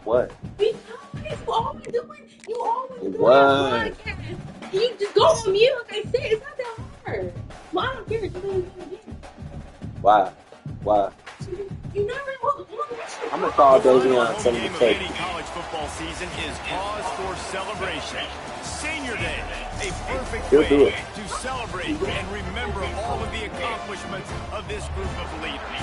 What? Because you always do it What? on podcast. You just go on mute, like I said. It's not that hard. Well, I don't care. Just do it again. Why? Why? You never know. I'm gonna call The final Davion home something game to of take. any college football season is cause for celebration. Senior Day, a perfect He'll do way it. to celebrate and remember all of the accomplishments of this group of leaders.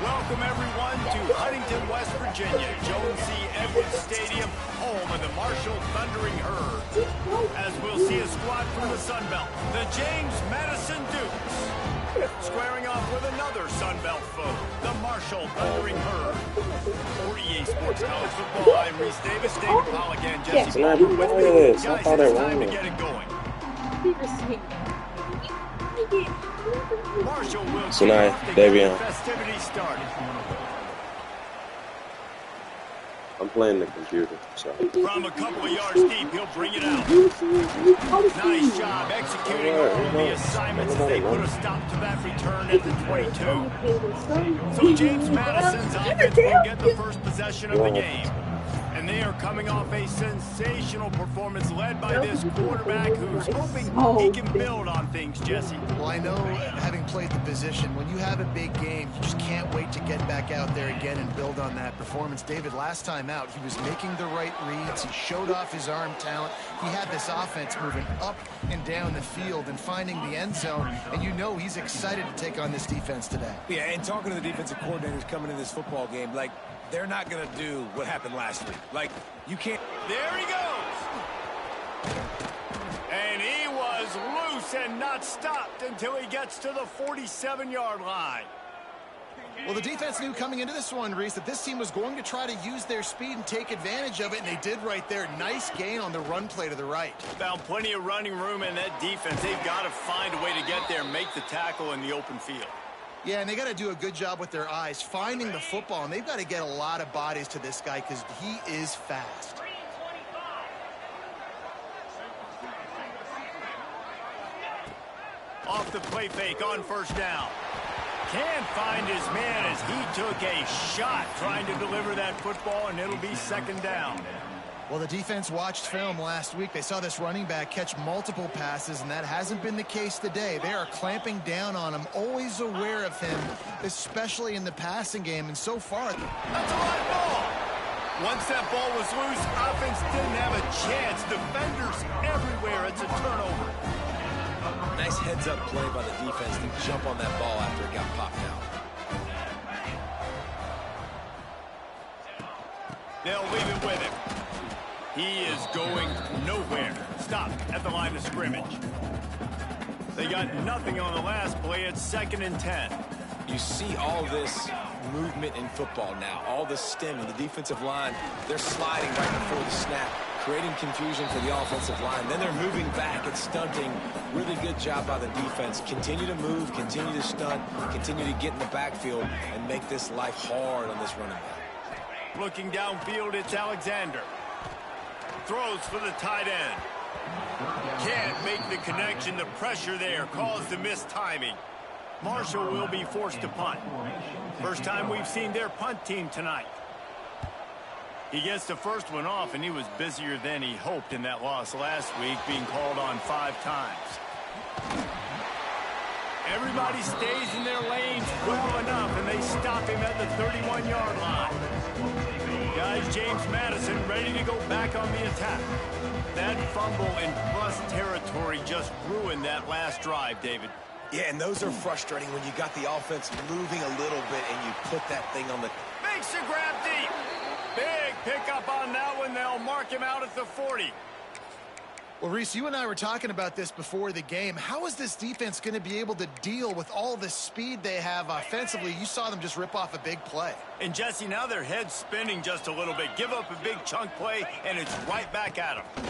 Welcome everyone to Huntington, West Virginia, Jones C. Edwards Stadium, home of the Marshall Thundering Herd. As we'll see a squad from the Sun Belt, the James Madison Dukes, squaring off with another Sun Belt foe, the Marshall Thundering Herd. For EA Sports College Football, I'm Reese Davis, David Pollock, and Jesse It's not Palmer with me. biased. I Guys, thought it's it time to was. get it going. Marshall will So now, kick off to get the Davion. festivities started. I'm playing the computer, so. From a couple of yards deep, he'll bring it out. Nice job executing all of the assignments as they put a stop to that return at the 22. So James Madison's offense will get the first possession of the game. And they are coming off a sensational performance led by this quarterback who's hoping he can build on things, Jesse. Well, I know, having played the position, when you have a big game, you just can't wait to get back out there again and build on that performance. David, last time out, he was making the right reads. He showed off his arm talent. He had this offense moving up and down the field and finding the end zone. And you know he's excited to take on this defense today. Yeah, and talking to the defensive coordinators coming into this football game, like, they're not going to do what happened last week. Like, you can't... There he goes. And he was loose and not stopped until he gets to the 47-yard line. Well, the defense knew coming into this one, Reese, that this team was going to try to use their speed and take advantage of it, and they did right there. Nice gain on the run play to the right. Found plenty of running room in that defense. They've got to find a way to get there and make the tackle in the open field. Yeah, and they got to do a good job with their eyes, finding the football, and they've got to get a lot of bodies to this guy because he is fast. Off the play fake on first down. Can't find his man as he took a shot trying to deliver that football, and it'll be second down. Well, the defense watched film last week. They saw this running back catch multiple passes, and that hasn't been the case today. They are clamping down on him, always aware of him, especially in the passing game. And so far, that's a right ball. Once that ball was loose, offense didn't have a chance. Defenders everywhere. It's a turnover. Nice heads-up play by the defense to jump on that ball after it got popped out. They'll leave it with him. He is going nowhere. Stop at the line of scrimmage. They got nothing on the last play. It's 2nd and 10. You see all this movement in football now, all the stemming. The defensive line, they're sliding right before the snap, creating confusion for the offensive line. Then they're moving back and stunting. Really good job by the defense. Continue to move, continue to stunt, continue to get in the backfield, and make this life hard on this running back. Looking downfield, it's Alexander. Throws for the tight end. Can't make the connection. The pressure there caused the missed timing. Marshall will be forced to punt. First time we've seen their punt team tonight. He gets the first one off, and he was busier than he hoped in that loss last week, being called on 5 times. Everybody stays in their lanes well enough, and they stop him at the 31-yard line. Guys, James Madison ready to go back on the attack. That fumble in plus territory just ruined that last drive, David. Yeah, and those are frustrating when you got the offense moving a little bit and you put that thing on the... Makes the grab deep. Big pickup on that one. They'll mark him out at the 40. well, Reese, you and I were talking about this before the game. How is this defense going to be able to deal with all the speed they have offensively? You saw them just rip off a big play. And, Jesse, now their head's spinning just a little bit. Give up a big chunk play, and it's right back at them.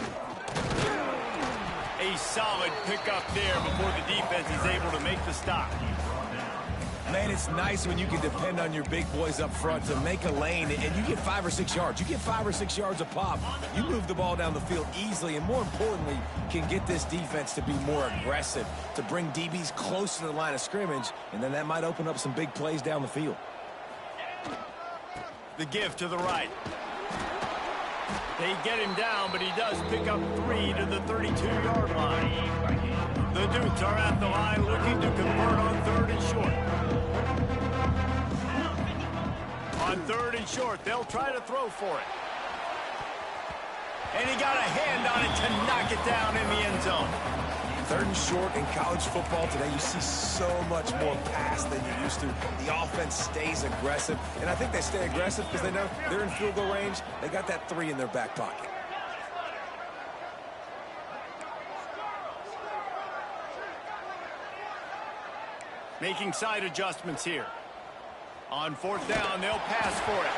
A solid pickup there before the defense is able to make the stop. Man, it's nice when you can depend on your big boys up front to make a lane, and you get 5 or 6 yards. You get 5 or 6 yards a pop. You move the ball down the field easily, and more importantly, can get this defense to be more aggressive, to bring DBs close to the line of scrimmage, and then that might open up some big plays down the field. The give to the right. They get him down, but he does pick up 3 to the 32-yard line. The Dukes are at the line looking to convert on 3rd and short. On 3rd and short, they'll try to throw for it. And he got a hand on it to knock it down in the end zone. 3rd and short in college football today, you see so much more pass than you used to. The offense stays aggressive, and I think they stay aggressive because they know they're in field goal range. They got that 3 in their back pocket. Making side adjustments here. On 4th down, they'll pass for it.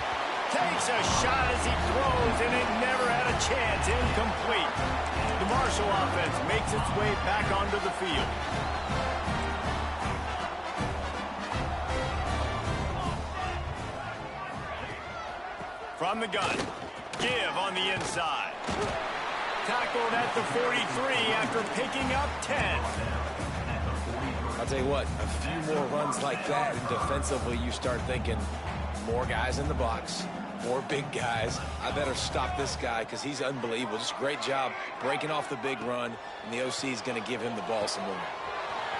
Takes a shot as he throws, and it never had a chance. Incomplete. The Marshall offense makes its way back onto the field. From the gun. Give on the inside. Tackled at the 43 after picking up 10. I'll tell you what, a few more runs like that, and defensively you start thinking more guys in the box, more big guys. I better stop this guy because he's unbelievable. Just a great job breaking off the big run, and the OC is going to give him the ball some more.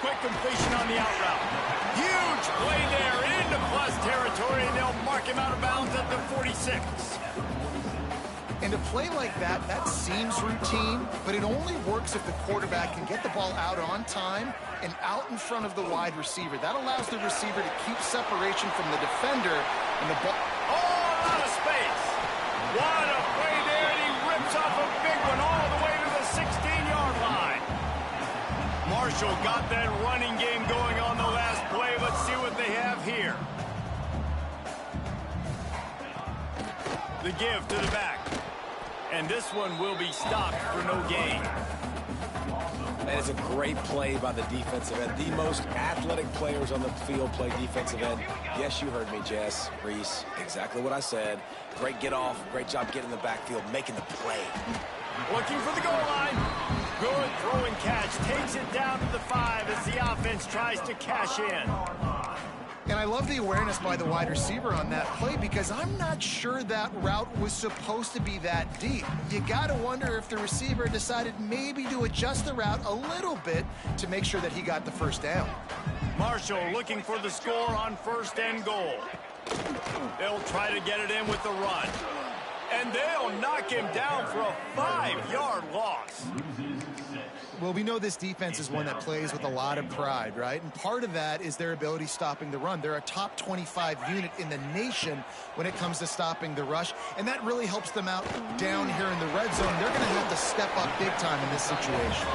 Quick completion on the out route. Huge play there into plus territory, and they'll mark him out of bounds at the 46. And a play like that, that seems routine, but it only works if the quarterback can get the ball out on time and out in front of the wide receiver. That allows the receiver to keep separation from the defender, and the ball... Oh, out of space. What a play there, and he rips off a big one all the way to the 16-yard line. Marshall got that running game going on the last play. Let's see what they have here. The give to the back. And this one will be stopped for no gain. That is a great play by the defensive end. The most athletic players on the field play defensive end. Yes, you heard me, Jess, Reese. Exactly what I said. Great get off. Great job getting in the backfield, making the play. Looking for the goal line. Good throw and catch. Takes it down to the 5 as the offense tries to cash in. And I love the awareness by the wide receiver on that play because I'm not sure that route was supposed to be that deep. You got to wonder if the receiver decided maybe to adjust the route a little bit to make sure that he got the first down. Marshall looking for the score on 1st and goal. They'll try to get it in with the run. And they'll knock him down for a 5-yard loss. Well, we know this defense is one that plays with a lot of pride, right? And part of that is their ability stopping the run. They're a top 25 unit in the nation when it comes to stopping the rush, and that really helps them out down here in the red zone. They're going to have to step up big time in this situation.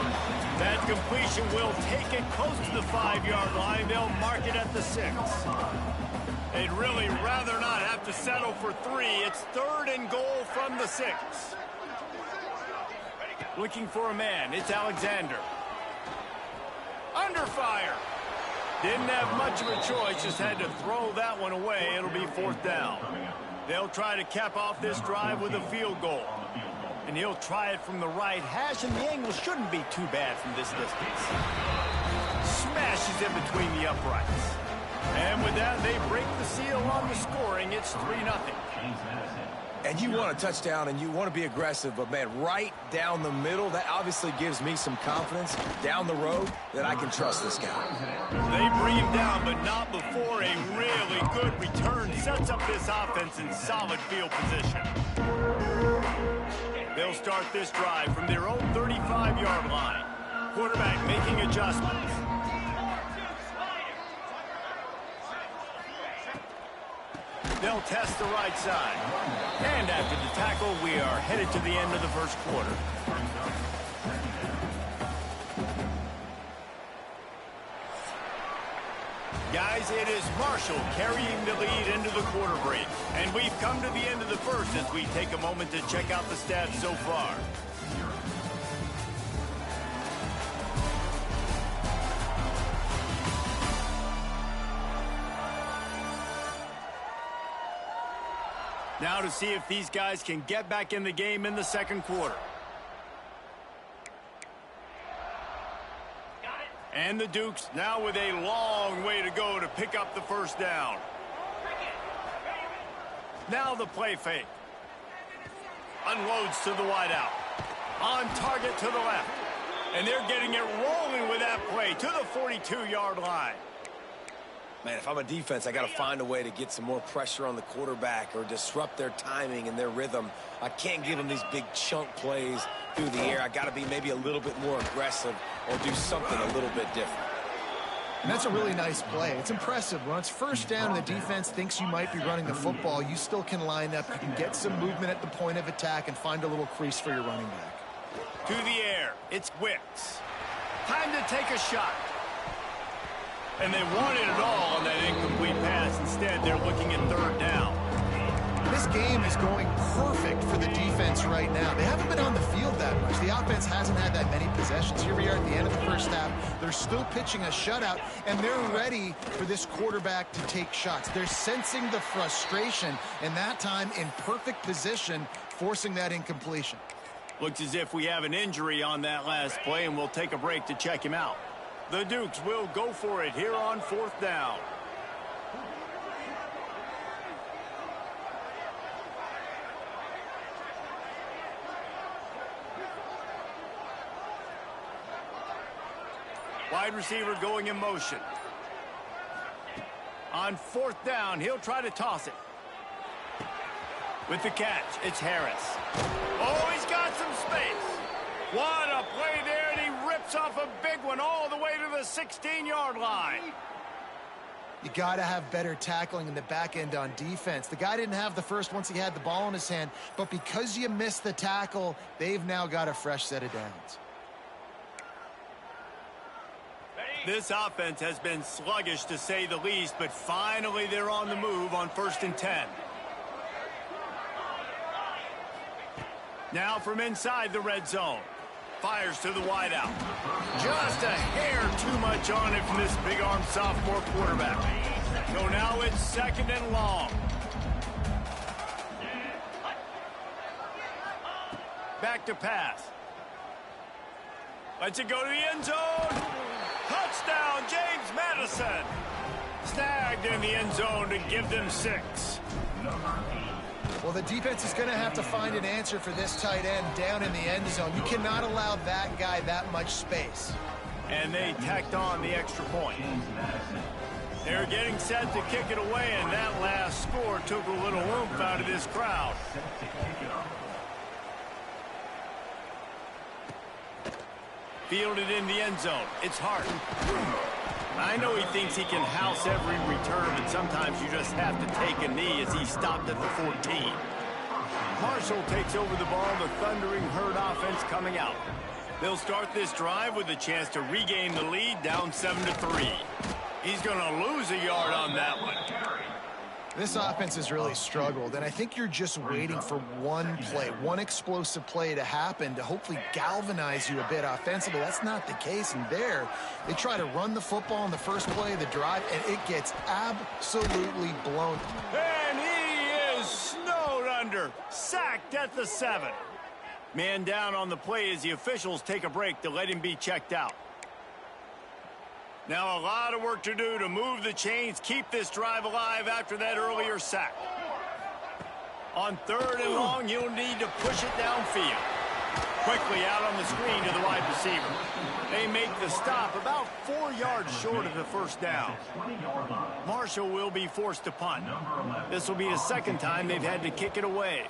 That completion will take it close to the 5-yard line. They'll mark it at the 6. They'd really rather not have to settle for 3. It's 3rd and goal from the 6. Looking for a man. It's Alexander. Under fire. Didn't have much of a choice. Just had to throw that one away. It'll be 4th down. They'll try to cap off this drive with a field goal. And he'll try it from the right hash, and the angle shouldn't be too bad from this distance. Smashes in between the uprights. And with that, they break the seal on the scoring. It's 3-0. And you want a touchdown, and you want to be aggressive, but, man, right down the middle, that obviously gives me some confidence down the road that I can trust this guy. They bring him down, but not before a really good return sets up this offense in solid field position. They'll start this drive from their own 35-yard line. Quarterback making adjustments. They'll test the right side. And after the tackle, we are headed to the end of the first quarter. Guys, it is Marshall carrying the lead into the quarter break. And we've come to the end of the first as we take a moment to check out the stats so far. Now to see if these guys can get back in the game in the second quarter. And the Dukes now with a long way to go to pick up the first down. Now the play fake. Unloads to the wideout. On target to the left. And they're getting it rolling with that play to the 42-yard line. Man, if I'm a defense, I got to find a way to get some more pressure on the quarterback or disrupt their timing and their rhythm. I can't give them these big chunk plays through the air. I got to be maybe a little bit more aggressive or do something a little bit different. And that's a really nice play. It's impressive. When it's first down and the defense thinks you might be running the football, you still can line up. You can get some movement at the point of attack and find a little crease for your running back. To the air, it's Wicks. Time to take a shot. And they wanted it all on that incomplete pass. Instead, they're looking at third down. This game is going perfect for the defense right now. They haven't been on the field that much. The offense hasn't had that many possessions. Here we are at the end of the first half. They're still pitching a shutout, and they're ready for this quarterback to take shots. They're sensing the frustration, and that time in perfect position, forcing that incompletion. Looks as if we have an injury on that last play, and we'll take a break to check him out. The Dukes will go for it here on fourth down. Wide receiver going in motion. On fourth down, he'll try to toss it. With the catch, it's Harris. Oh, he's got some space. What a play there, and he rips off a big one all the way to the 16-yard line. You got to have better tackling in the back end on defense. The guy didn't have the first once he had the ball in his hand, but because you missed the tackle, they've now got a fresh set of downs. This offense has been sluggish to say the least, but finally they're on the move on 1st and 10. Now from inside the red zone. Fires to the wideout. Just a hair too much on it from this big-arm sophomore quarterback. So now it's 2nd and long. Back to pass. Lets it go to the end zone. Touchdown, James Madison. Snagged in the end zone to give them 6. Well, the defense is going to have to find an answer for this tight end down in the end zone. You cannot allow that guy that much space. And they tacked on the extra point. They're getting set to kick it away, and that last score took a little oomph out of this crowd. Fielded in the end zone. It's Hart. I know he thinks he can house every return, but sometimes you just have to take a knee as he stopped at the 14. Marshall takes over the ball, the thundering herd offense coming out. They'll start this drive with a chance to regain the lead, down 7-3. He's going to lose a yard on that one. This offense has really struggled, and I think you're just waiting for one play, one explosive play to happen to hopefully galvanize you a bit offensively. That's not the case, and there, they try to run the football in the first play of the drive, and it gets absolutely blown. And he is snowed under, sacked at the 7. Man down on the play as the officials take a break to let him be checked out. Now a lot of work to do to move the chains, keep this drive alive after that earlier sack. On 3rd and long, he'll need to push it downfield. Quickly out on the screen to the wide receiver. They make the stop about 4 yards short of the first down. Marshall will be forced to punt. This will be the 2nd time they've had to kick it away.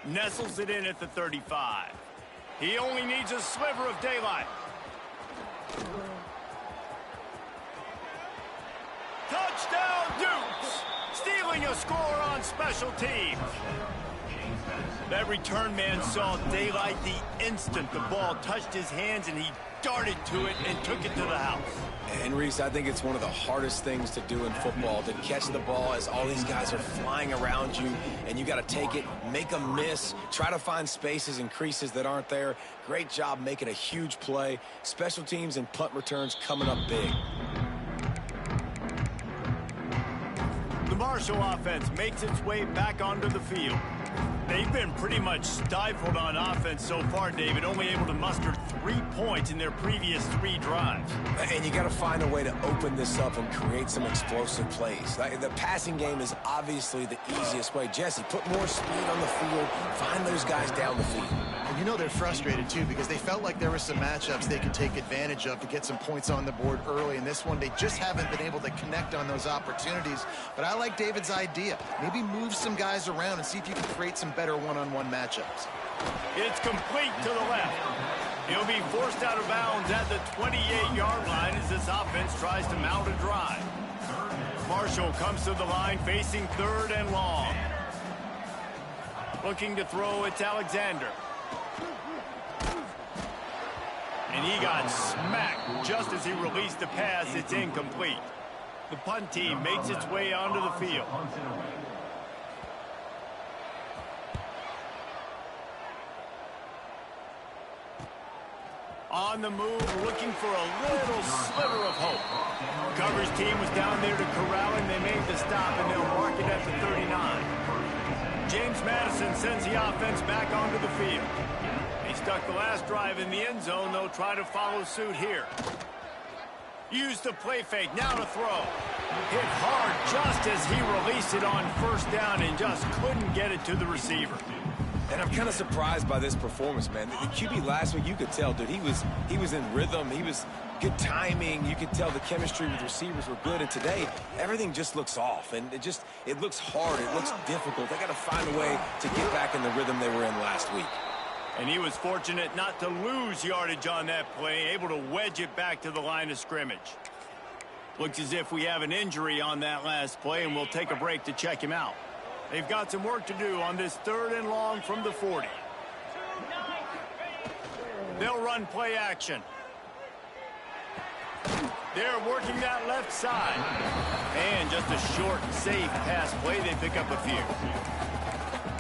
Nestles it in at the 35. He only needs a sliver of daylight. Touchdown, Dukes! Stealing a score on special teams. That return man saw daylight the instant the ball touched his hands, and he darted to it and took it to the house. And Reese, I think it's one of the hardest things to do in football, to catch the ball as all these guys are flying around you, and you got to take it, make a miss, try to find spaces and creases that aren't there. Great job making a huge play. Special teams and punt returns coming up big. The Marshall offense makes its way back onto the field. They've been pretty much stifled on offense so far, David, only able to muster 3 points in their previous 3 drives. And you got to find a way to open this up and create some explosive plays. The passing game is obviously the easiest way. Jesse, put more speed on the field, find those guys down the field. And you know they're frustrated, too, because they felt like there were some matchups they could take advantage of to get some points on the board early. In this one, they just haven't been able to connect on those opportunities. But I like David's idea. Maybe move some guys around and see if you can create some better one-on-one matchups. It's complete to the left. He'll be forced out of bounds at the 28-yard line as this offense tries to mount a drive. Marshall comes to the line facing 3rd and long. Looking to throw, it's Alexander. And he got smacked just as he released the pass. It's incomplete. The punt team makes its way onto the field. On the move, looking for a little sliver of hope. Coverage team was down there to corral him. They made the stop, and they'll mark it at the 39. James Madison sends the offense back onto the field. He stuck the last drive in the end zone. They'll try to follow suit here. Use the play fake. Now to throw. Hit hard just as he released it on 1st down and just couldn't get it to the receiver. And I'm kind of surprised by this performance, man. The QB last week, you could tell, dude, he was in rhythm. He was good timing. You could tell the chemistry with receivers were good. And today, everything just looks off. And it looks hard. It looks difficult. They got to find a way to get back in the rhythm they were in last week. And he was fortunate not to lose yardage on that play, able to wedge it back to the line of scrimmage. Looks as if we have an injury on that last play, and we'll take a break to check him out. They've got some work to do on this 3rd and long from the 40. They'll run play action. They're working that left side. And just a short, safe pass play. They pick up a few.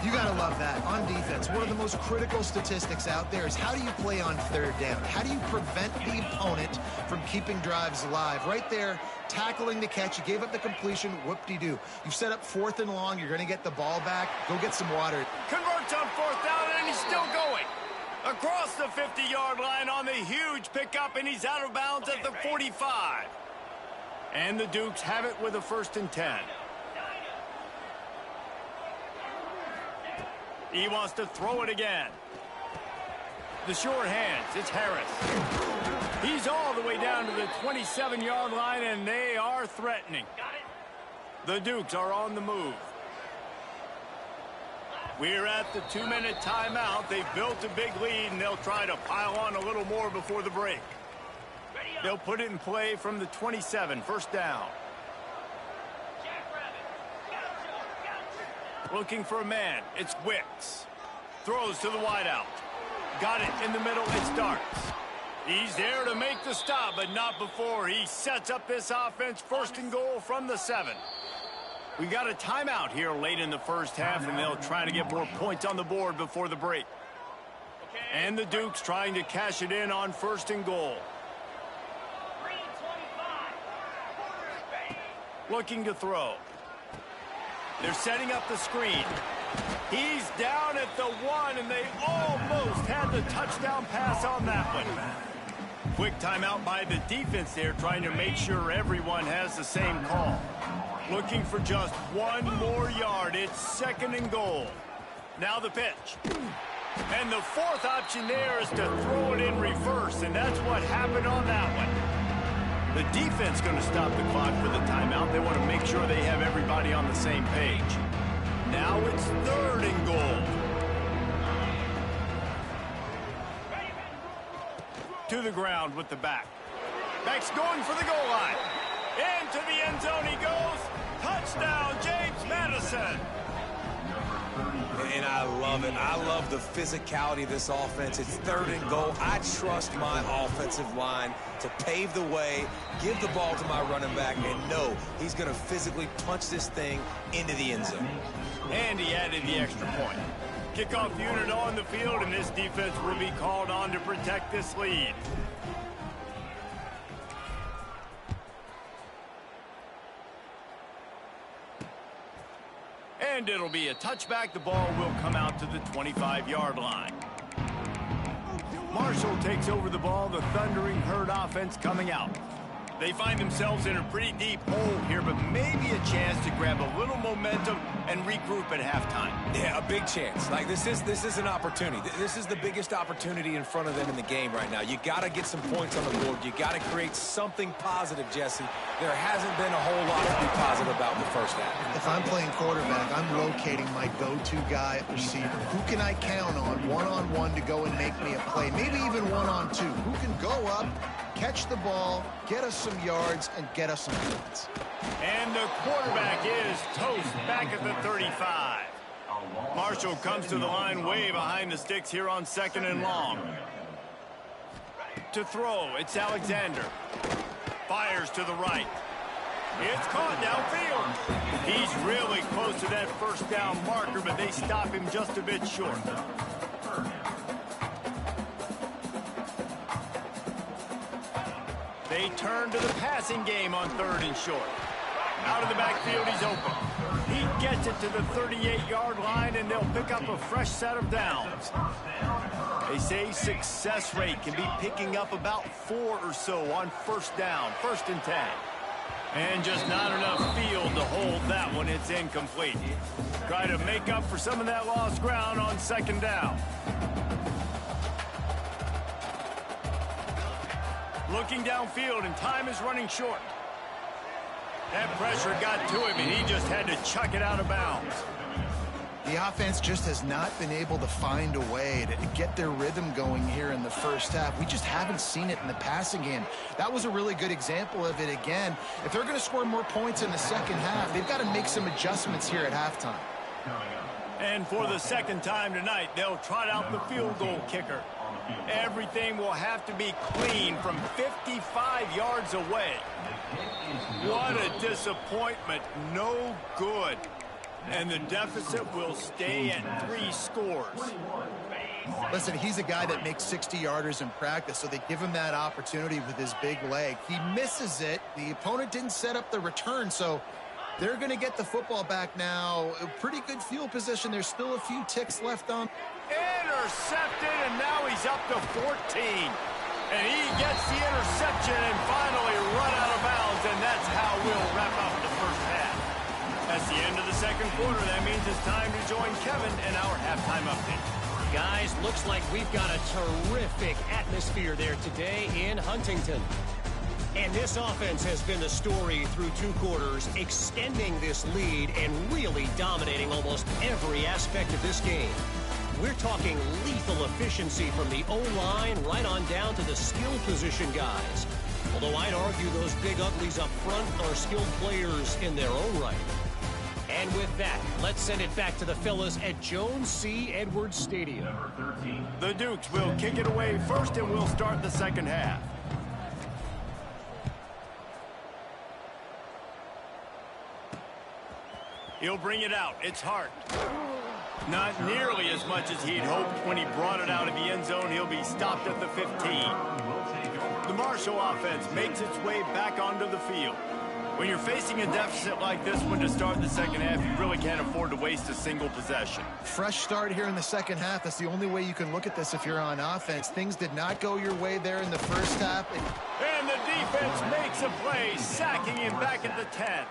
You got to love that. On defense, one of the most critical statistics out there is how do you play on 3rd down? How do you prevent the opponent from keeping drives alive? Right there, tackling the catch. You gave up the completion. Whoop-de-doo. You've set up 4th and long. You're going to get the ball back. Go get some water. Converts on 4th down, and he's still going. Across the 50-yard line on the huge pickup, and he's out of bounds at the 45. And the Dukes have it with a 1st and 10. He wants to throw it again. The short hands, it's Harris. He's all the way down to the 27-yard line, and they are threatening. The Dukes are on the move. We're at the 2-minute timeout. They've built a big lead, and they'll try to pile on a little more before the break. They'll put it in play from the 27, 1st down. Looking for a man. It's Wicks. Throws to the wideout. Got it in the middle. It starts. He's there to make the stop, but not before. He sets up this offense 1st and goal from the 7. We got a timeout here late in the 1st half, and they'll try to get more points on the board before the break. And the Dukes trying to cash it in on 1st and goal. Looking to throw. They're setting up the screen. He's down at the 1, and they almost had the touchdown pass on that one. Quick timeout by the defense there, trying to make sure everyone has the same call. Looking for just 1 more yard. It's 2nd and goal. Now the pitch. And the 4th option there is to throw it in reverse, and that's what happened on that one. The defense going to stop the clock for the timeout. They want to make sure they have everybody on the same page. Now it's 3rd and goal. To the ground with the back. Back's going for the goal line. Into the end zone he goes. Touchdown, James Madison. And I love it. I love the physicality of this offense. It's 3rd and goal. I trust my offensive line to pave the way, give the ball to my running back, and know he's going to physically punch this thing into the end zone. And he added the extra point. Kickoff unit on the field, and this defense will be called on to protect this lead. And it'll be a touchback. The ball will come out to the 25-yard line. Marshall takes over the ball. The Thundering Herd offense coming out. They find themselves in a pretty deep hole here, but maybe a chance to grab a little momentum and regroup at halftime. Yeah, a big chance. Like, this is an opportunity. This is the biggest opportunity in front of them in the game right now. You got to get some points on the board. You got to create something positive, Jesse. There hasn't been a whole lot to be positive about in the first half. If I'm playing quarterback, I'm locating my go-to guy at receiver. Who can I count on one-on-one to go and make me a play? Maybe even one-on-two. Who can go up, catch the ball, get us some yards, and get us some points. And the quarterback is toast back at the 35. Marshall comes to the line way behind the sticks here on 2nd and long. To throw, it's Alexander. Fires to the right. It's caught downfield. He's really close to that first down marker, but they stop him just a bit short. They turn to the passing game on 3rd and short. Out of the backfield, he's open. He gets it to the 38-yard line, and they'll pick up a fresh set of downs. They say success rate can be picking up about 4 or so on 1st down, 1st and 10. And just not enough field to hold that one. It's incomplete. Try to make up for some of that lost ground on 2nd down. Looking downfield, and time is running short. That pressure got to him, and he just had to chuck it out of bounds. The offense just has not been able to find a way to get their rhythm going here in the first half. We just haven't seen it in the passing game. That was a really good example of it again. If they're going to score more points in the second half, they've got to make some adjustments here at halftime. And for the 2nd time tonight, they'll trot out the field goal kicker. Everything will have to be clean from 55 yards away. What a disappointment. No good. And the deficit will stay at 3 scores. Listen, he's a guy that makes 60-yarders in practice, so they give him that opportunity with his big leg. He misses it. The opponent didn't set up the return, so they're going to get the football back now. A pretty good field position. There's still a few ticks left on. Intercepted, and now he's up to 14. And he gets the interception and finally run out of bounds, and that's how we'll wrap up the first half. That's the end of the 2nd quarter. That means it's time to join Kevin in our halftime update. Guys, looks like we've got a terrific atmosphere there today in Huntington. And this offense has been the story through 2 quarters, extending this lead and really dominating almost every aspect of this game. We're talking lethal efficiency from the O-line right on down to the skill position guys. Although I'd argue those big uglies up front are skilled players in their own right. And with that, let's send it back to the fellas at Jones C. Edwards Stadium. The Dukes will kick it away first, and we'll start the 2nd half. He'll bring it out. It's Hart. Not nearly as much as he'd hoped when he brought it out of the end zone. He'll be stopped at the 15. The Marshall offense makes its way back onto the field. When you're facing a deficit like this one to start the 2nd half, you really can't afford to waste a single possession. Fresh start here in the 2nd half. That's the only way you can look at this if you're on offense. Things did not go your way there in the first half. And the defense makes a play, sacking him back at the 10.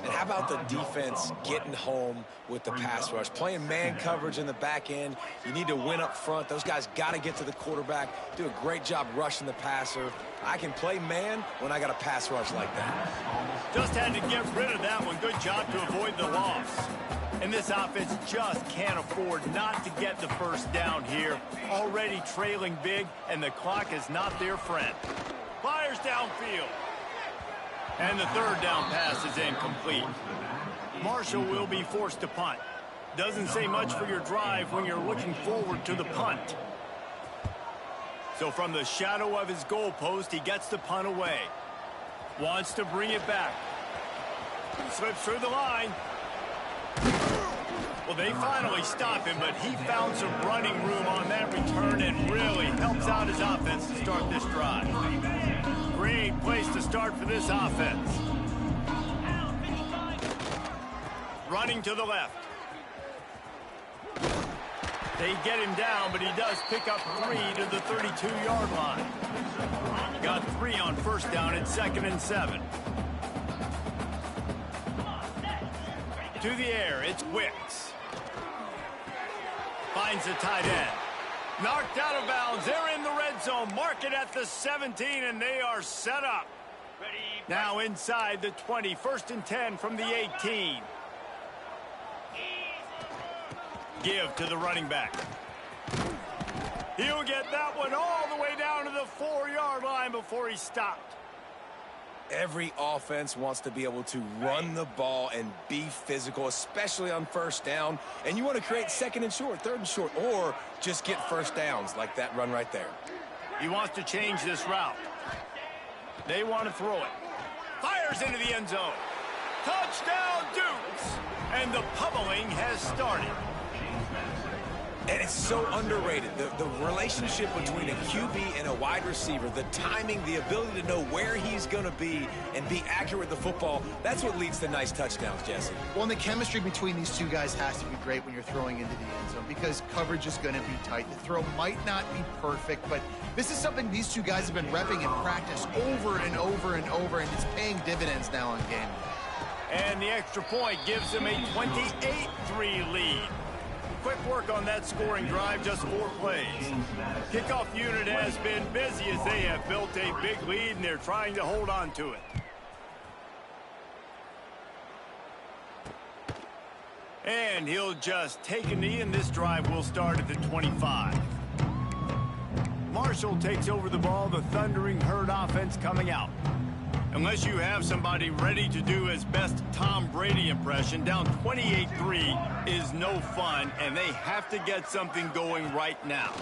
And how about the defense getting home with the pass rush? Playing man coverage in the back end. You need to win up front. Those guys got to get to the quarterback. Do a great job rushing the passer. I can play man when I got a pass rush like that. Just had to get rid of that one. Good job to avoid the loss. And this offense just can't afford not to get the first down here. Already trailing big, and the clock is not their friend. Fires downfield. And the 3rd down pass is incomplete. Marshall will be forced to punt. Doesn't say much for your drive when you're looking forward to the punt. So from the shadow of his goalpost, he gets the punt away. Wants to bring it back. Slips through the line. Well, they finally stop him, but he found some running room on that return and really helps out his offense to start this drive. Great place to start for this offense. running to the left. They get him down, but he does pick up 3 to the 32-yard line. Got 3 on first down and 2nd and 7. To the air, it's Wicks. Finds the tight end. Knocked out of bounds. They're in the red zone. Mark it at the 17, and they are set up. Now inside the 20. 1st and 10 from the 18. Give to the running back. He'll get that one all the way down to the 4-yard line before he stopped. Every offense wants to be able to run the ball and be physical, especially on first down. And you want to create 2nd and short, 3rd and short, or just get first downs like that run right there. He wants to change this route. They want to throw it. Fires into the end zone. Touchdown, Dukes! And the pummeling has started. And it's so underrated. The relationship between a QB and a wide receiver, the timing, the ability to know where he's going to be and be accurate with the football, that's what leads to nice touchdowns, Jesse. Well, and the chemistry between these two guys has to be great when you're throwing into the end zone because coverage is going to be tight. The throw might not be perfect, but this is something these two guys have been repping in practice over and over and over, and it's paying dividends now on game day. And the extra point gives them a 28-3 lead. Quick work on that scoring drive, just 4 plays. Kickoff unit has been busy as they have built a big lead, and they're trying to hold on to it. And he'll just take a knee, and this drive will start at the 25. Marshall takes over the ball, the Thundering Herd offense coming out. Unless you have somebody ready to do his best Tom Brady impression, down 28-3 is no fun, and they have to get something going right now.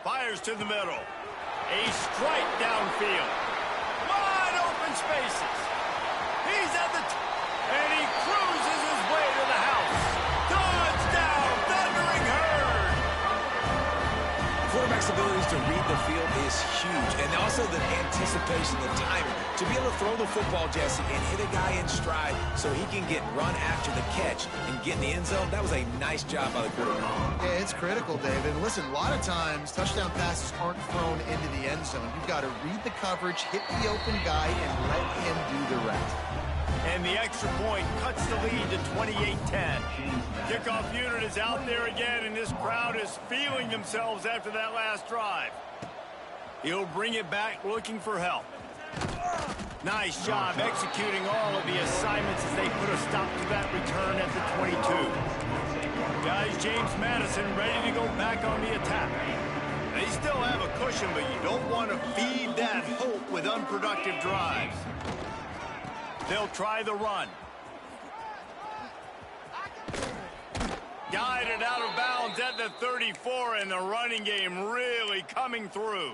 Fires to the middle. A strike downfield. Wide open spaces. He's at the and he cruises his way to the house. Touchdown, Thundering Herd! Quarterback's abilities to read the field is huge, and also the anticipation, the timing. To be able to throw the football, Jesse, and hit a guy in stride so he can get run after the catch and get in the end zone, that was a nice job by the quarterback. Yeah, it's critical, David. Listen, a lot of times touchdown passes aren't thrown into the end zone. You've got to read the coverage, hit the open guy, and let him do the rest. And the extra point cuts the lead to 28-10. Kickoff unit is out there again, and this crowd is feeling themselves after that last drive. He'll bring it back looking for help. Nice job executing all of the assignments as they put a stop to that return at the 22. Guys, James Madison ready to go back on the attack. They still have a cushion, but you don't want to feed that hope with unproductive drives. They'll try the run. Guided out of bounds at the 34, and the running game really coming through.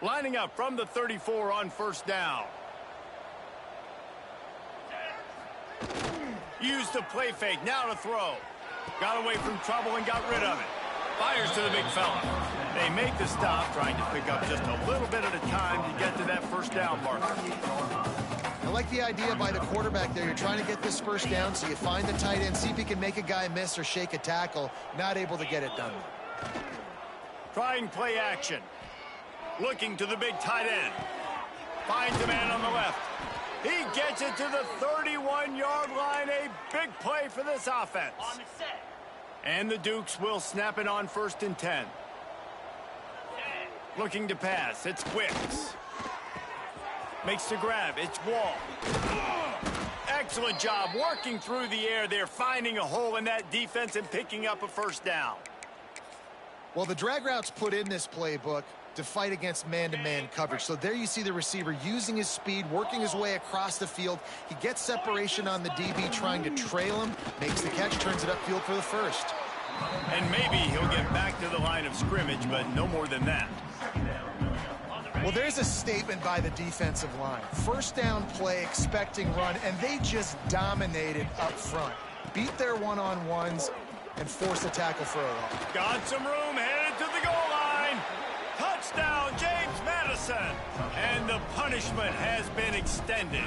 Lining up from the 34 on first down. Used the play fake, now to throw. Got away from trouble and got rid of it. Fires to the big fella. They make the stop, trying to pick up just a little bit at a time to get to that first down marker. I like the idea by the quarterback there. You're trying to get this first down, so you find the tight end, see if he can make a guy miss or shake a tackle. Not able to get it done. Trying play action. Looking to the big tight end. Finds a man on the left. He gets it to the 31-yard line. A big play for this offense. And the Dukes will snap it on 1st and 10. Looking to pass. It's Wicks. Makes the grab. It's Wall. Excellent job working through the air there, finding a hole in that defense and picking up a first down. Well, the drag route's put in this playbook to fight against man-to-man coverage. So there you see the receiver using his speed, working his way across the field. He gets separation on the DB, trying to trail him, makes the catch, turns it upfield for the first. And maybe he'll get back to the line of scrimmage, but no more than that. Well, there's a statement by the defensive line. First down play, expecting run, and they just dominated up front. Beat their one-on-ones and force a tackle for a loss. Got some room, headed to the goal line. Touchdown, James Madison. And the punishment has been extended.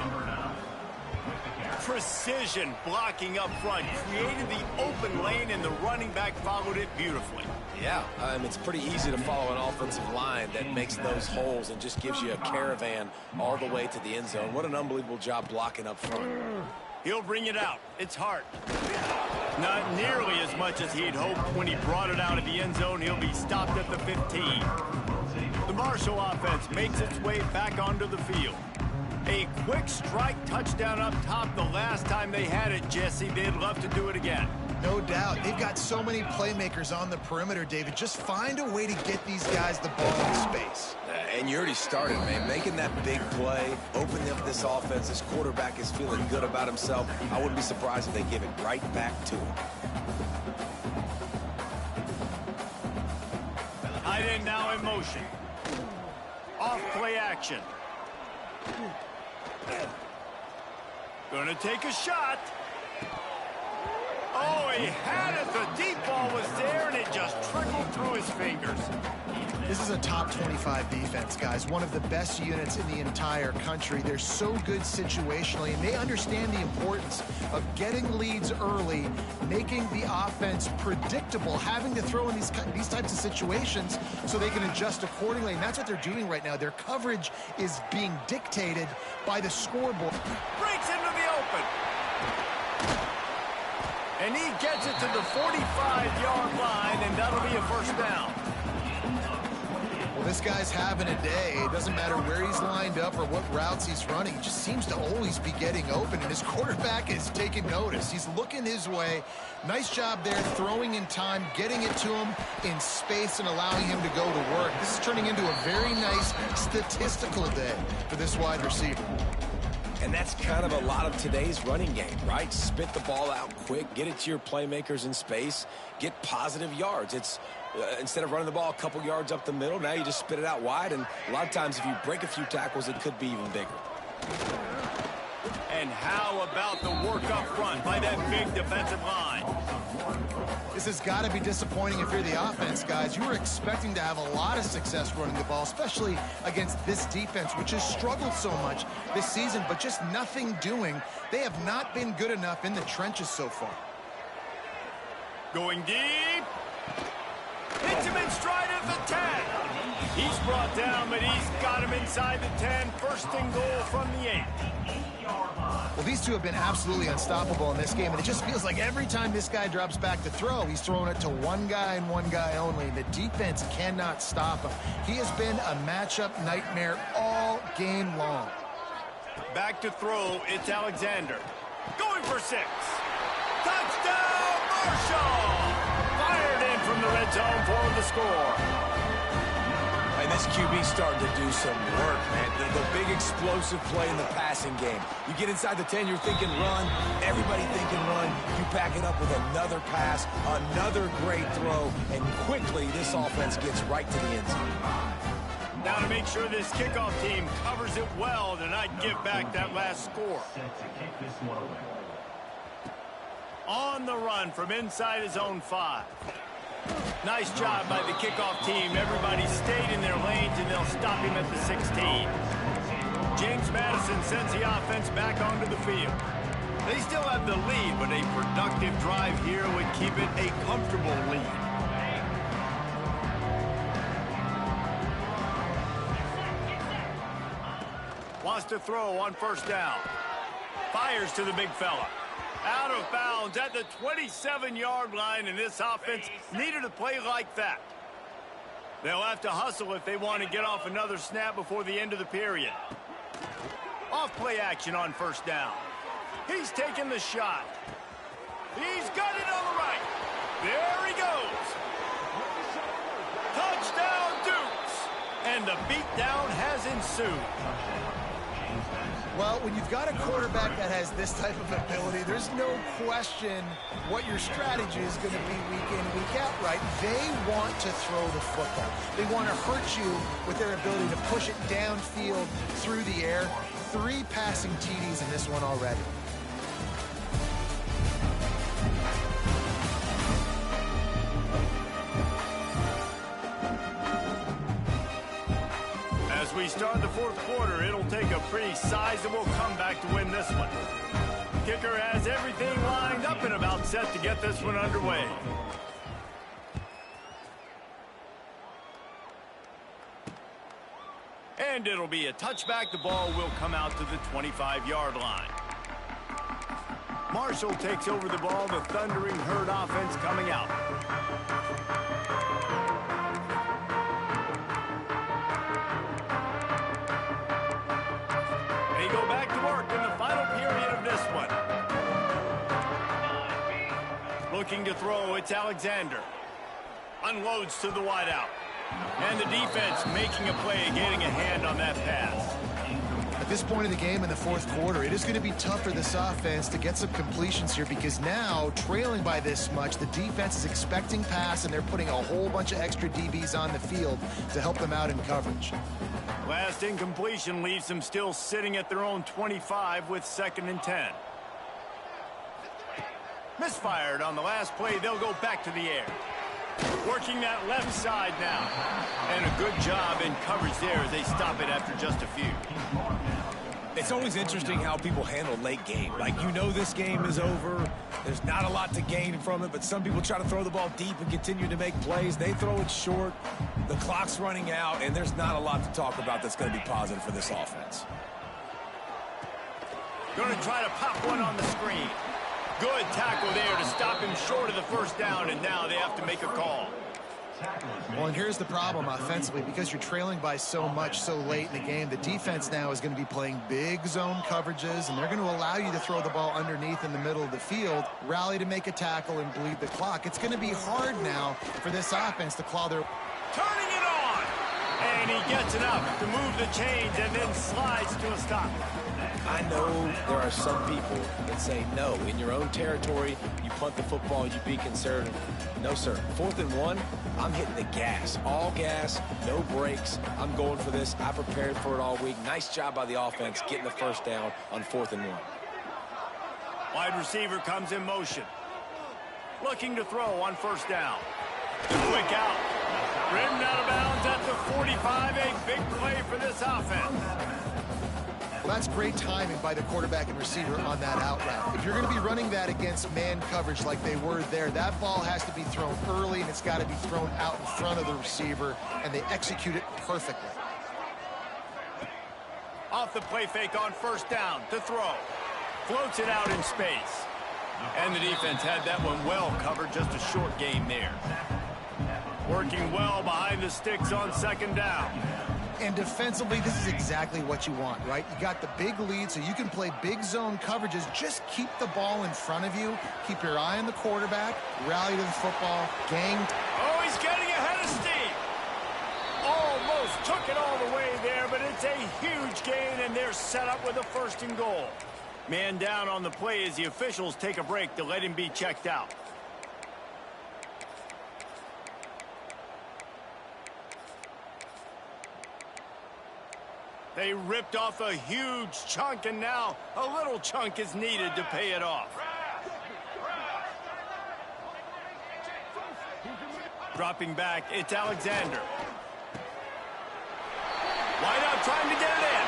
precision blocking up front, created the open lane, and the running back followed it beautifully. Yeah, it's pretty easy to follow an offensive line that makes those holes and just gives you a caravan all the way to the end zone. What an unbelievable job blocking up front. He'll bring it out. It's Hart. Not nearly as much as he'd hoped. When he brought it out of the end zone, he'll be stopped at the 15. The Marshall offense makes its way back onto the field. A quick strike touchdown up top the last time they had it, Jesse. They'd love to do it again. No doubt. They've got so many playmakers on the perimeter, David. Just find a way to get these guys the ball in space. And you already started, man. Making that big play, opening up this offense. This quarterback is feeling good about himself. I wouldn't be surprised if they give it right back to him. Tight end now in motion. Off play action. Gonna take a shot. Oh, he had it. The deep ball was there, and it just trickled through his fingers. This is a top 25 defense, guys. One of the best units in the entire country. They're so good situationally, and they understand the importance of getting leads early, making the offense predictable, having to throw in these types of situations so they can adjust accordingly. And that's what they're doing right now. Their coverage is being dictated by the scoreboard. Breaks into the open. And he gets it to the 45-yard line, and that'll be a first down. Well, this guy's having a day. It doesn't matter where he's lined up or what routes he's running. He just seems to always be getting open, and his quarterback is taking notice. He's looking his way. Nice job there, throwing in time, getting it to him in space, and allowing him to go to work. This is turning into a very nice statistical day for this wide receiver. And that's kind of a lot of today's running game, right? Spit the ball out quick, get it to your playmakers in space, get positive yards. It's instead of running the ball a couple yards up the middle, now you just spit it out wide, and a lot of times if you break a few tackles, it could be even bigger. And how about the work up front by that big defensive line? This has got to be disappointing if you're the offense, guys. You were expecting to have a lot of success running the ball, especially against this defense, which has struggled so much this season, but just nothing doing. They have not been good enough in the trenches so far. Going deep. Hits him in stride at the 10. He's brought down, but he's got him inside the 10. First and goal from the 8. Well, these two have been absolutely unstoppable in this game, and it just feels like every time this guy drops back to throw, he's throwing it to one guy and one guy only. The defense cannot stop him. He has been a matchup nightmare all game long. Back to throw, it's Alexander. Going for 6. Touchdown, Marshall! Fired in from the red zone for the score. And this QB's starting to do some work, man. The big explosive play in the passing game. You get inside the 10, you're thinking run. Everybody thinking run. You back it up with another pass, another great throw, and quickly this offense gets right to the end zone. Now to make sure this kickoff team covers it well to not give back that last score. On the run from inside his own 5. Nice job by the kickoff team. Everybody stayed in their lanes, and they'll stop him at the 16. James Madison sends the offense back onto the field. They still have the lead, but a productive drive here would keep it a comfortable lead. Wants to throw on first down. Fires to the big fella. Out of bounds at the 27-yard line, and this offense needed a play like that. They'll have to hustle if they want to get off another snap before the end of the period. Off play action on first down. He's taking the shot. He's got it on the right. There he goes. Touchdown, Dukes. And the beatdown has ensued. Well, when you've got a quarterback that has this type of ability, there's no question what your strategy is going to be week in, week out, right? They want to throw the football. They want to hurt you with their ability to push it downfield through the air. 3 passing TDs in this one already. As we start the fourth quarter, it'll take a pretty sizable comeback to win this one. Kick set to get this one underway. And it'll be a touchback. The ball will come out to the 25-yard line. Marshall takes over the ball. The Thundering Herd offense coming out. They go back to work in the final period of this one. Looking to throw, it's Alexander. Unloads to the wideout. And the defense making a play, getting a hand on that pass. At this point of the game in the fourth quarter, it is going to be tough for this offense to get some completions here because now, trailing by this much, the defense is expecting pass, and they're putting a whole bunch of extra DBs on the field to help them out in coverage. Last incompletion leaves them still sitting at their own 25 with 2nd and 10. Misfired on the last play. They'll go back to the air. Working that left side now. And a good job in coverage there as they stop it after just a few. It's always interesting how people handle late game. Like, you know this game is over. There's not a lot to gain from it, but some people try to throw the ball deep and continue to make plays. They throw it short. The clock's running out, and there's not a lot to talk about that's going to be positive for this offense. Going to try to pop one on the screen. Good tackle there to stop him short of the first down, and now they have to make a call. Well, and here's the problem offensively. Because you're trailing by so much so late in the game, the defense now is going to be playing big zone coverages, and they're going to allow you to throw the ball underneath in the middle of the field, rally to make a tackle, and bleed the clock. It's going to be hard now for this offense to claw their... Turning it on! And he gets enough to move the chains and then slides to a stop. I know there are some people that say, no, in your own territory, you punt the football, you be conservative. No, sir. 4th and 1, I'm hitting the gas. All gas, no brakes. I'm going for this. I prepared for it all week. Nice job by the offense getting the first down on 4th and 1. Wide receiver comes in motion. Looking to throw on 1st down. The quick out. Ridden out of bounds at the 45. A big play for this offense. Well, that's great timing by the quarterback and receiver on that out route. If you're going to be running that against man coverage like they were there, that ball has to be thrown early, and it's got to be thrown out in front of the receiver, and they execute it perfectly. Off the play fake on 1st down to throw. Floats it out in space. And the defense had that one well covered, just a short game there. Working well behind the sticks on 2nd down. And defensively, this is exactly what you want, right? You got the big lead, so you can play big zone coverages. Just keep the ball in front of you. Keep your eye on the quarterback. Rally to the football. Gang. Oh, he's getting ahead of steam. Almost took it all the way there, but it's a huge gain, and they're set up with a 1st and goal. Man down on the play as the officials take a break to let him be checked out. They ripped off a huge chunk, and now a little chunk is needed to pay it off. Dropping back, it's Alexander. Wide out trying to get it in.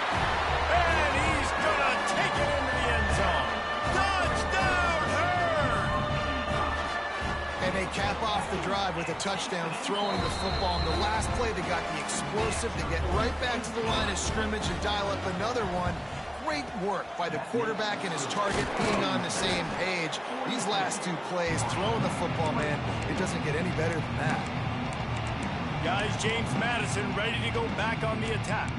And he's going to take it into the end zone. Touchdown, Herd! And they cap off the drive with a touchdown, throwing the football. In the last play, they got the explosive to get right back to the line of scrimmage and dial up another one. Great work by the quarterback and his target being on the same page. These last 2 plays, throwing the football, man, it doesn't get any better than that. Guys, James Madison ready to go back on the attack.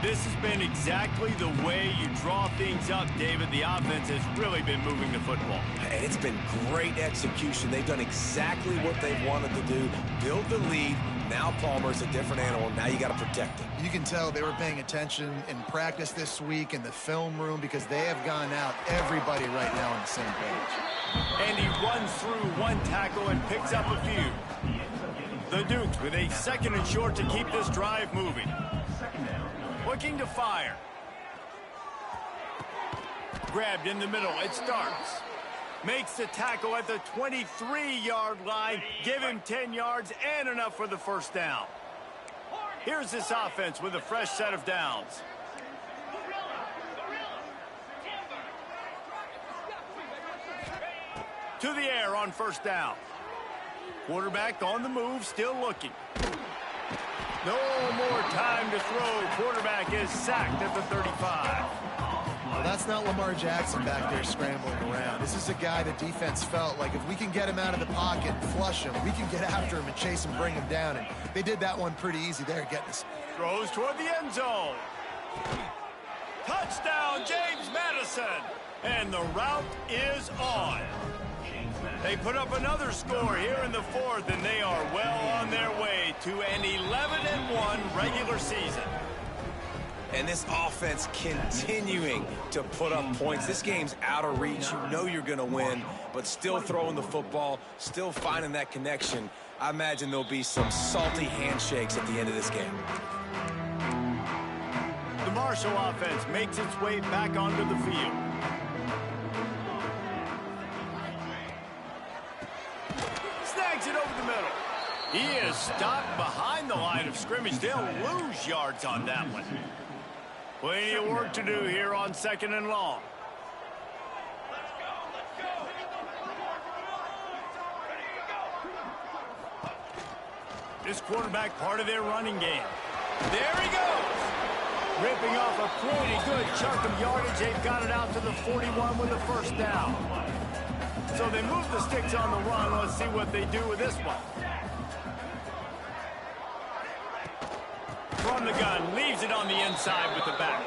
This has been exactly the way you draw things up, David. The offense has really been moving the football. It's been great execution. They've done exactly what they've wanted to do. Build the lead. Now Palmer's a different animal. Now you got to protect him. You can tell they were paying attention in practice this week in the film room because they have gone out, everybody right now on the same page. And he runs through 1 tackle and picks up a few. The Dukes with a 2nd and short to keep this drive moving. Looking to fire. Grabbed in the middle. It starts. Makes the tackle at the 23-yard line. Give him 10 yards and enough for the 1st down. Here's this offense with a fresh set of downs. to the air on first down. Quarterback on the move, still looking. No more time to throw. Quarterback is sacked at the 35. Well, that's not Lamar Jackson back there scrambling around. This is a guy the defense felt like if we can get him out of the pocket and flush him, we can get after him and chase him, bring him down. And they did that one pretty easy there, getting us. Throws toward the end zone. Touchdown, James Madison. And the route is on. They put up another score here in the fourth, and they are well on their way to an 11-1 regular season. And this offense continuing to put up points. This game's out of reach. You know you're going to win, but still throwing the football, still finding that connection. I imagine there'll be some salty handshakes at the end of this game. The Marshall offense makes its way back onto the field. Snags it over the middle. He is stopped behind the line of scrimmage. They'll lose yards on that one. Plenty of work to do here on 2nd and long. This quarterback part of their running game. There he goes. Ripping off a pretty good chunk of yardage. They've got it out to the 41 with a first down. So they move the sticks on the run. Let's see what they do with this one. From the gun, leaves it on the inside with the back.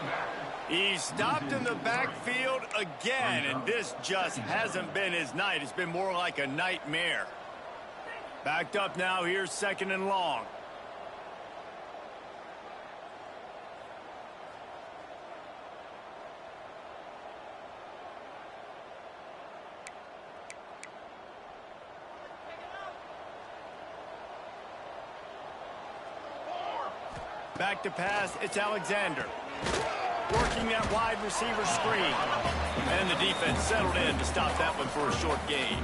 He's stopped in the backfield again, and this just hasn't been his night. It's been more like a nightmare. Backed up now, here's 2nd and long. Back to pass, it's Alexander. Working that wide receiver screen. And the defense settled in to stop that one for a short gain.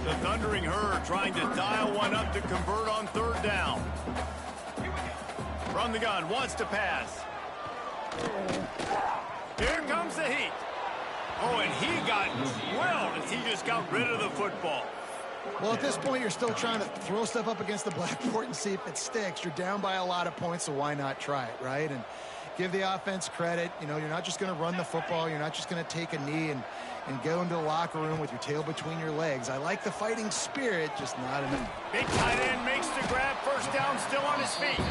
The Thundering Herd trying to dial one up to convert on 3rd down. From the gun, wants to pass. Here comes the heat. Oh, and he got drilled as he just got rid of the football. Well, at this point, you're still trying to throw stuff up against the blackboard and see if it sticks. You're down by a lot of points, so why not try it, right? And give the offense credit. You know, you're not just going to run the football. You're not just going to take a knee and go into the locker room with your tail between your legs. I like the fighting spirit, just not enough. Big tight end makes the grab. First down, still on his feet.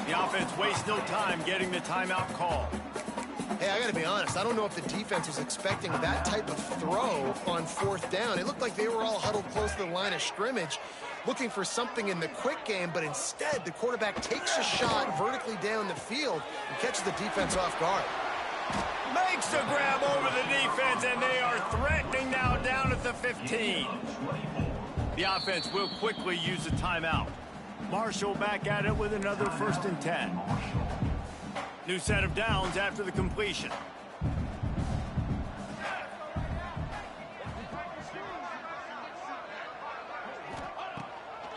The offense wastes no time getting the timeout call. Hey, I got to be honest. I don't know if the defense was expecting that type of throw on 4th down. It looked like they were all huddled close to the line of scrimmage, looking for something in the quick game, but instead the quarterback takes a shot vertically down the field and catches the defense off guard. Makes the grab over the defense, and they are threatening now down at the 15. The offense will quickly use a timeout. Marshall back at it with another 1st and 10. New set of downs after the completion.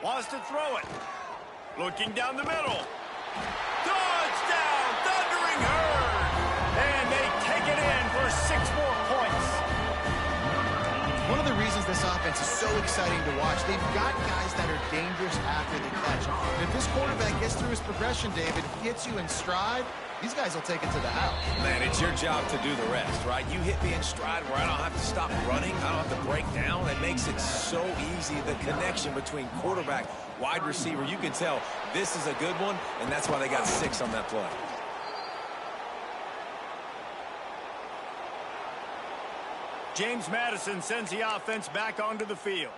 Wants to throw it. Looking down the middle. Touchdown, Thundering Herd! And they take it in for 6 more points. One of the reasons this offense is so exciting to watch, they've got guys that are dangerous after the catch. And if this quarterback gets through his progression, David, gets you in stride, these guys will take it to the house. Man, it's your job to do the rest, right? You hit me in stride where I don't have to stop running. I don't have to break down. It makes it so easy, the connection between quarterback, wide receiver. You can tell this is a good one, and that's why they got 6 on that play. James Madison sends the offense back onto the field.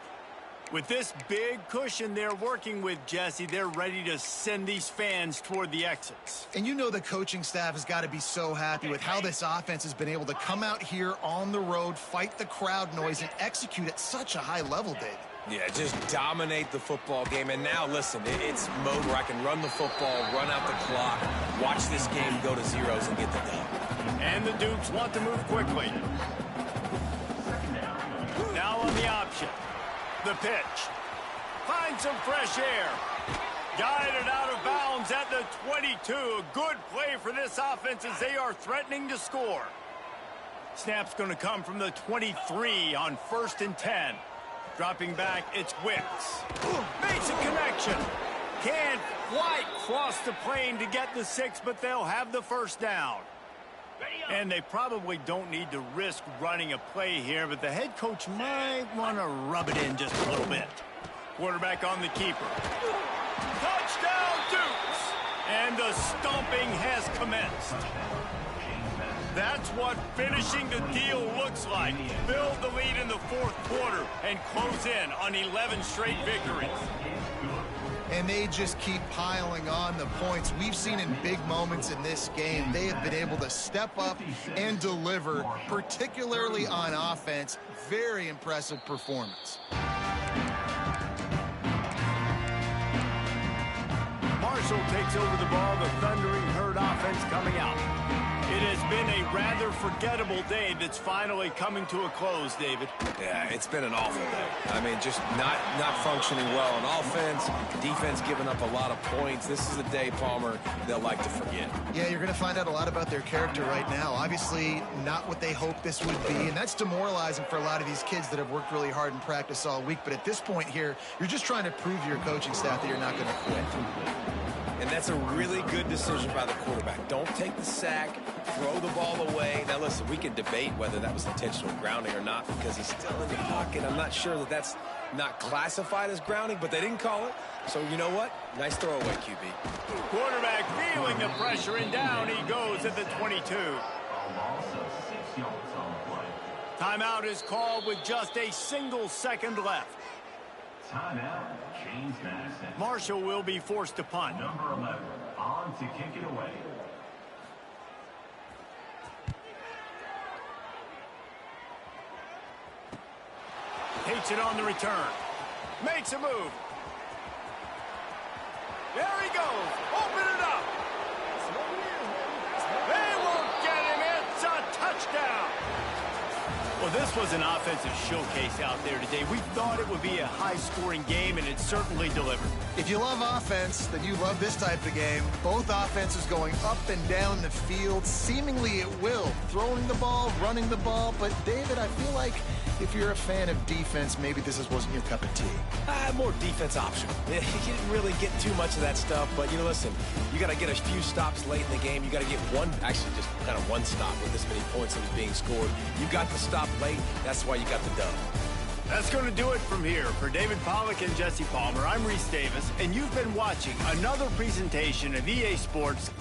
With this big cushion they're working with, Jesse, they're ready to send these fans toward the exits. And you know the coaching staff has got to be so happy with how this offense has been able to come out here on the road, fight the crowd noise, and execute at such a high level, David. Yeah, just dominate the football game. And now, listen, it's mode where I can run the football, run out the clock, watch this game go to zeros and get the dub. And the Dukes want to move quickly. Now on the option. The pitch. Find some fresh air. Guided out of bounds at the 22. A good play for this offense as they are threatening to score. Snap's going to come from the 23 on 1st and 10. Dropping back, it's Wicks. Makes a connection. Can't quite cross the plane to get the 6, but they'll have the first down. And they probably don't need to risk running a play here, but the head coach might want to rub it in just a little bit. Quarterback on the keeper. Touchdown, Dukes! And the stomping has commenced. That's what finishing the deal looks like. Build the lead in the 4th quarter and close in on 11 straight victories. And they just keep piling on the points. We've seen in big moments in this game, they have been able to step up and deliver, particularly on offense. Very impressive performance. Marshall takes over the ball, the thundering herd offense coming out. It has been a rather forgettable day that's finally coming to a close, David. Yeah, it's been an awful day. I mean, just not functioning well on offense, defense giving up a lot of points. This is a day, Palmer, they'll like to forget. Yeah, you're going to find out a lot about their character right now. Obviously, not what they hoped this would be, and that's demoralizing for a lot of these kids that have worked really hard in practice all week. But at this point here, you're just trying to prove to your coaching staff that you're not going to quit. And that's a really good decision by the quarterback. Don't take the sack, throw the ball away. Now, listen, we can debate whether that was intentional grounding or not because he's still in the pocket. I'm not sure that that's not classified as grounding, but they didn't call it. So, you know what? Nice throwaway, QB. Quarterback feeling the pressure, and down he goes at the 22. Timeout is called with just a single second left. Timeout, James Madison. Marshall will be forced to punt. Number 11, on to kick it away. Takes it on the return. Makes a move. There he goes. Open it up. They won't get him. It's a touchdown. Well, this was an offensive showcase out there today. We thought it would be a high-scoring game, and it certainly delivered. If you love offense, then you love this type of game. Both offenses going up and down the field, seemingly at will. Throwing the ball, running the ball. But, David, I feel like if you're a fan of defense, maybe this wasn't your cup of tea. More defense optional. You didn't really get too much of that stuff, but, listen, you got to get a few stops late in the game. You got to get actually just kind of one stop with this many points that was being scored. You got the stop late. That's why you got the dub. That's going to do it from here. For David Pollack and Jesse Palmer, I'm Reese Davis, and you've been watching another presentation of EA Sports.